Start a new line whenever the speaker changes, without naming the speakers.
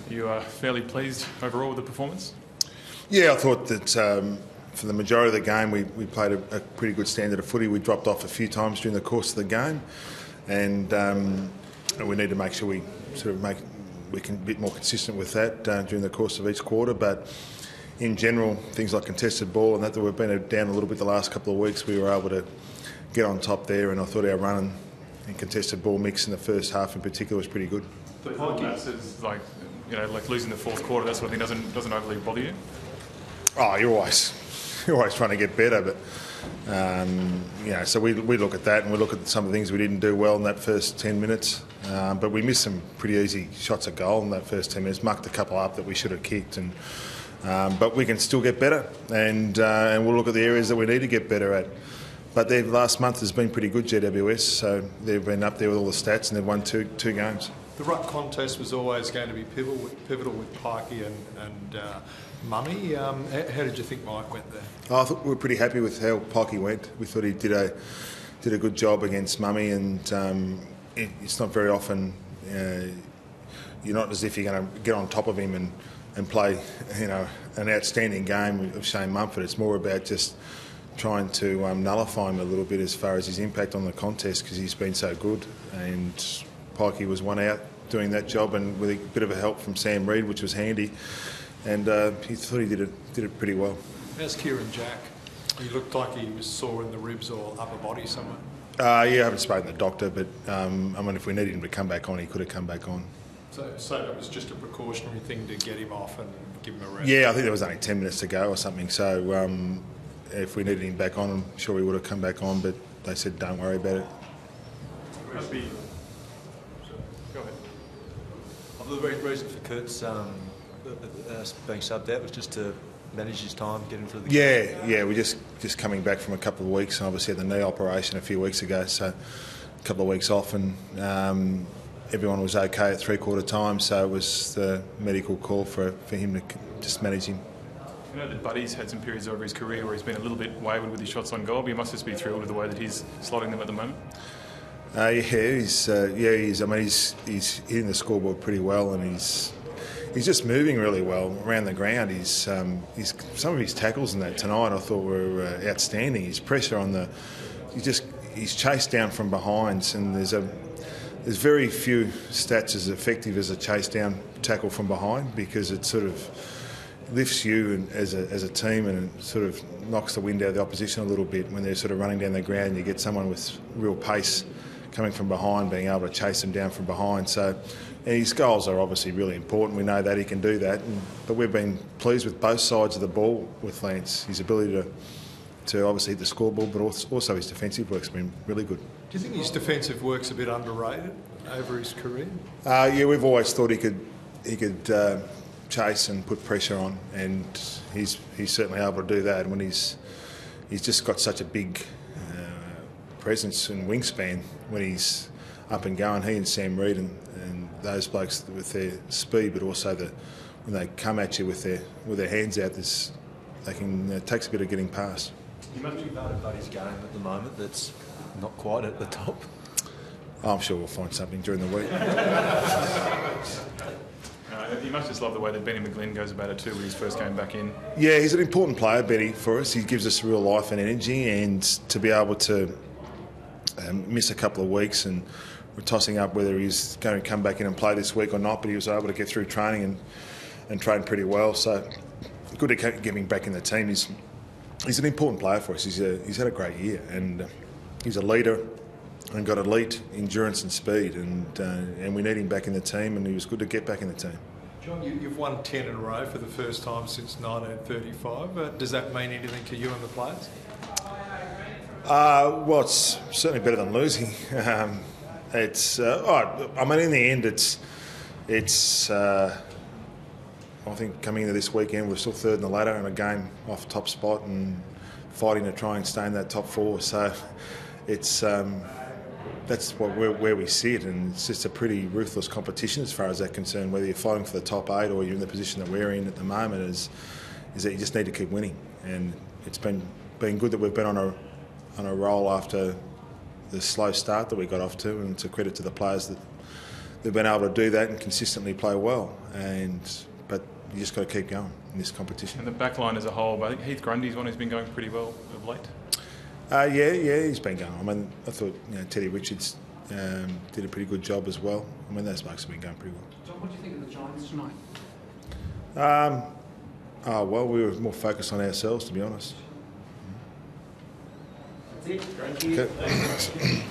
You are fairly pleased overall with the performance?
Yeah, I thought that for the majority of the game we played a pretty good standard of footy. We dropped off a few times during the course of the game, and we need to make sure we sort of we can be a bit more consistent with that during the course of each quarter. But in general, things like contested ball and that we've been down a little bit the last couple of weeks, we were able to get on top there, and I thought our run and contested ball mix in the first half in particular was pretty good.
The Pikes is like losing the fourth quarter, that sort of thing doesn't overly bother you?
Oh, you're always trying to get better, but so we look at that and we look at some of the things we didn't do well in that first 10 minutes. But we missed some pretty easy shots at goal in that first 10 minutes, mucked a couple up that we should have kicked, but we can still get better, and we'll look at the areas that we need to get better at. But their last month has been pretty good, GWS, so they've been up there with all the stats and they've won two games.
The ruck contest was always going to be pivotal with Pikey and Mummy. How did you think Mike went there?
I thought we were pretty happy with how Pikey went. We thought he did a good job against Mummy, and it's not very often you're not as if you're going to get on top of him and play an outstanding game of Shane Mumford. It's more about just trying to nullify him a little bit as far as his impact on the contest, because he's been so good, and Pikey was one out doing that job, and with a bit of a help from Sam Reid, which was handy, and he thought he did it pretty well.
How's Kieran Jack? He looked like he was sore in the ribs or upper body somewhere.
Yeah, I haven't spoken to the doctor, but if we needed him to come back on, he could have come back on.
So that was just a precautionary thing to get him off and give him a rest?
Yeah, I think there was only 10 minutes to go or something, so if we needed him back on, I'm sure he would have come back on, but they said don't worry about it.
Go ahead.
The reason for Kurt's being subbed out was just to manage his time, get him through the game?
Yeah, we're just coming back from a couple of weeks, and obviously had the knee operation a few weeks ago, so a couple of weeks off, and everyone was okay at three-quarter time, so it was the medical call for him to just manage him.
I know that Buddy's had some periods over his career where he's been a little bit wayward with his shots on goal, but he must just be thrilled with the way that he's slotting them at the moment.
He's I mean, he's hitting the scoreboard pretty well, and he's just moving really well around the ground. He's some of his tackles in that tonight I thought were outstanding. His pressure on he's chased down from behinds, and there's very few stats as effective as a chase down tackle from behind, because it sort of lifts you as a team, and it sort of knocks the wind out of the opposition a little bit when they're sort of running down the ground. You get someone with real pace coming from behind, being able to chase them down from behind. So his goals are obviously really important. We know that he can do that, but we've been pleased with both sides of the ball with Lance. His ability to obviously hit the scoreboard, but also his defensive work's been really good.
Do you think his defensive work's a bit underrated over his career?
Yeah, we've always thought he could chase and put pressure on, and he's certainly able to do that. And when he's just got such a big presence and wingspan when he's up and going, he and Sam Reid and those blokes with their speed, but also when they come at you with their hands out, it takes a bit of getting past.
You must be part of Buddy's game at the moment that's not quite at the top.
I'm sure we'll find something during the week.
You must just love the way that Benny McGlynn goes about it too with his first game back in.
Yeah, he's an important player, Benny, for us. He gives us real life and energy, and to be able to miss a couple of weeks, and we're tossing up whether he's going to come back in and play this week or not, but he was able to get through training and train pretty well. So good to get him back in the team. He's an important player for us. He's had a great year, and he's a leader and got elite endurance and speed, and we need him back in the team, and he was good to get back in the team.
John, you've won 10 in a row for the first time since 1935. Does that mean anything to you and the players?
Well, it's certainly better than losing. In the end, it's. I think coming into this weekend, we're still third in the ladder and a game off top spot and fighting to try and stay in that top four. So it's that's where we sit, and it's just a pretty ruthless competition as far as that's concerned. Whether you're fighting for the top 8 or you're in the position that we're in at the moment, is that you just need to keep winning. And it's been good that we've been on a roll after the slow start that we got off to, and it's a credit to the players that they've been able to do that and consistently play well. But you just got to keep going in this competition.
And the back line as a whole, I think Heath Grundy's one who's been going pretty well of late.
Yeah, he's been going. I mean, I thought Teddy Richards did a pretty good job as well. I mean, those blokes have been going pretty well.
John, what do you think of the Giants tonight?
Well, we were more focused on ourselves, to be honest.
That's it. Thank you.
Okay.